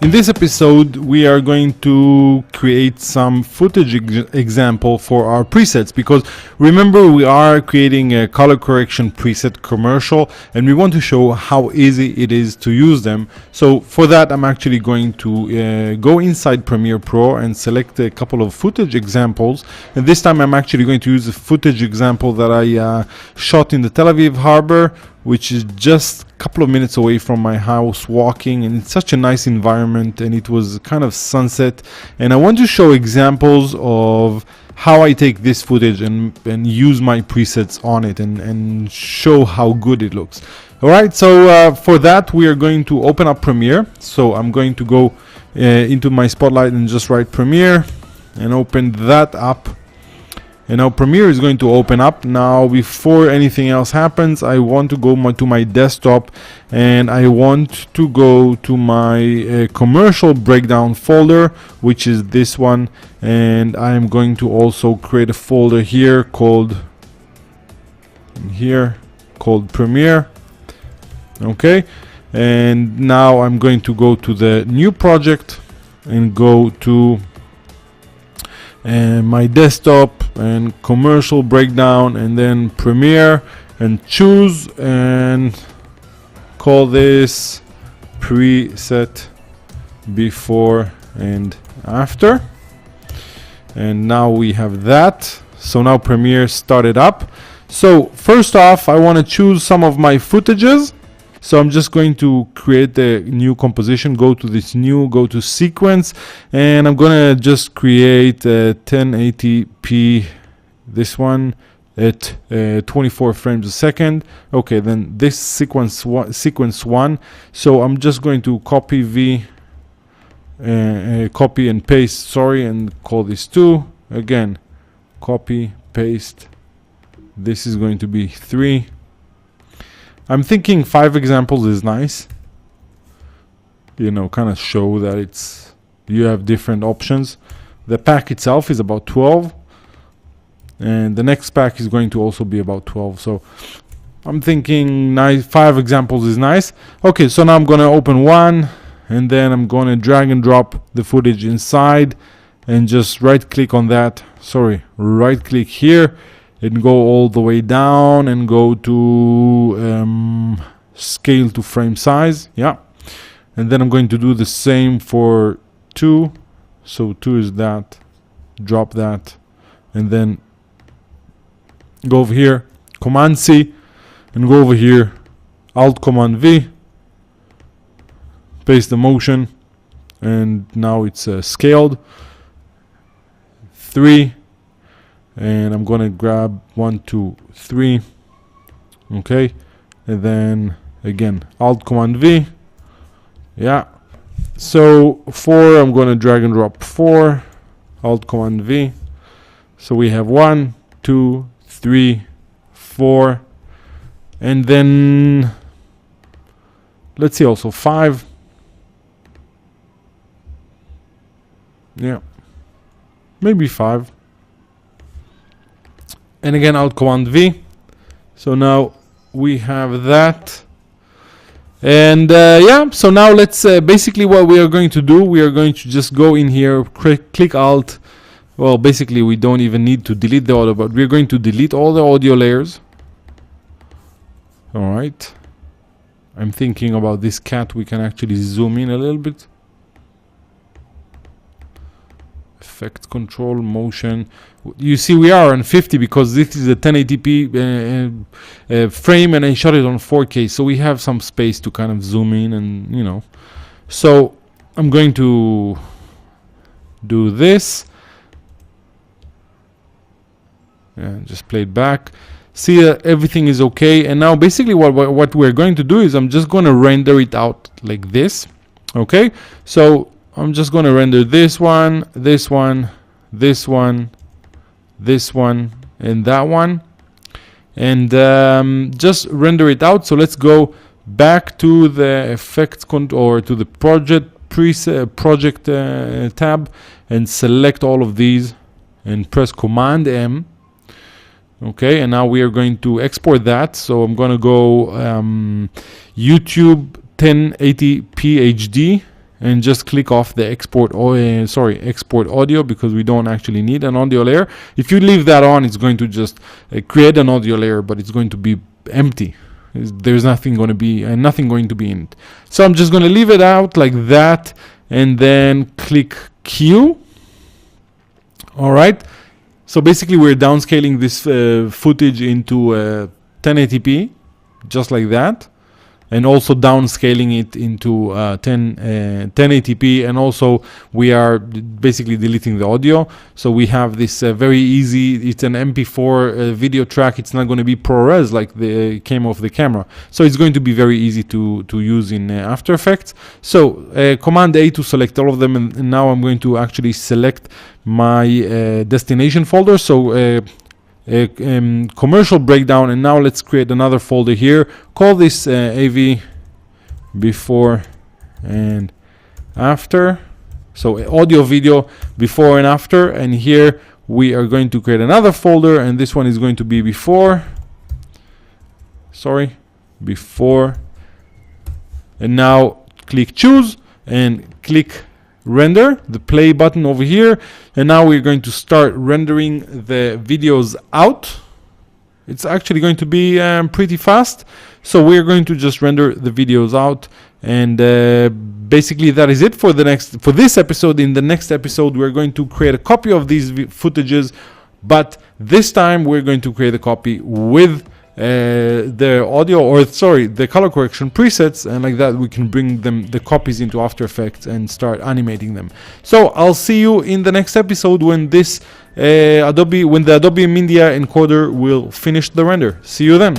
In this episode, we are going to create some footage example for our presets, because remember, we are creating a color correction preset commercial and we want to show how easy it is to use them. So for that, I'm actually going to go inside Premiere Pro and select a couple of footage examples. And this time I'm actually going to use a footage example that I shot in the Tel Aviv harbor, which is just a couple of minutes away from my house walking, and it's such a nice environment, and it was kind of sunset. And I want to show examples of how I take this footage and use my presets on it and show how good it looks. Alright, so for that we are going to open up Premiere. So I'm going to go into my Spotlight and just write Premiere and open that up. And now Premiere is going to open up. Now before anything else happens, I want to go to my desktop and I want to go to my commercial breakdown folder, which is this one, and I am going to also create a folder here called Premiere. Okay, and now I'm going to go to the new project and go to my desktop and commercial breakdown, and then Premiere, and choose and call this preset before and after. And now we have that. So now Premiere started up. So first off, I want to choose some of my footages. So I'm just going to create a new composition, go to this new, go to sequence, and I'm gonna just create a 1080p, this one at 24 frames a second. Okay, then this sequence one. So I'm just going to copy copy and paste, sorry, and call this 2. Again, copy, paste. This is going to be 3. I'm thinking 5 examples is nice. You know, kind of show that you have different options. The pack itself is about 12. And the next pack is going to also be about 12. So I'm thinking 5 examples is nice. Okay, so now I'm going to open one. And then I'm going to drag and drop the footage inside. And just right click on that. Sorry, right click here. And go all the way down and go to scale to frame size. Yeah. And then I'm going to do the same for 2. So 2 is that. Drop that. And then go over here. Command C. And go over here. Alt Command V. Paste the motion. And now it's scaled. 3. And I'm gonna grab 1, 2, 3. Okay, and then again Alt Command V. Yeah, so 4, I'm gonna drag and drop 4. Alt Command V. So we have 1, 2, 3, 4, and then let's see, also 5. Yeah, maybe 5. And again, Alt Command V. So now we have that. And yeah, so now let's basically what we are going to do, we are going to just go in here, click Alt. Well, basically we don't even need to delete the audio, but we're going to delete all the audio layers. All right. I'm thinking about this cat. We can actually zoom in a little bit. Effect control, motion. You see we are on 50 because this is a 1080p frame and I shot it on 4K, so we have some space to kind of zoom in, and you know. So I'm going to do this and just play it back. See, everything is okay. And now basically what we're going to do is I'm just going to render it out like this. Okay, so I'm just going to render this one, this one, this one, this one, and that one, and just render it out. So let's go back to the effects or to the project tab and select all of these and press Command M. Okay, and now we are going to export that. So I'm going to go YouTube 1080p HD. and just click off the export audio, because we don't actually need an audio layer. If you leave that on, it's going to just create an audio layer, but it's going to be empty. There's nothing going to be in it. So I'm just going to leave it out like that, and then click Q. All right. So basically, we're downscaling this footage into 1080p, just like that, and also downscaling it into 1080p, and also we are basically deleting the audio. So we have this very easy, it's an MP4 video track. It's not going to be ProRes like the came off the camera, so it's going to be very easy to use in After Effects. So Command A to select all of them, and now I'm going to actually select my destination folder. So commercial breakdown, and now let's create another folder here. Call this AV before and after. So audio video before and after, and here we are going to create another folder, and this one is going to be before, and now click choose and click render, the play button over here, and now we're going to start rendering the videos out. It's actually going to be pretty fast, so we're going to just render the videos out, and basically that is it for this episode. In the next episode, we're going to create a copy of these footages, but this time we're going to create a copy with the color correction presets, and like that we can bring the copies into After Effects and start animating them. So I'll see you in the next episode when the Adobe Media encoder will finish the render. See you then.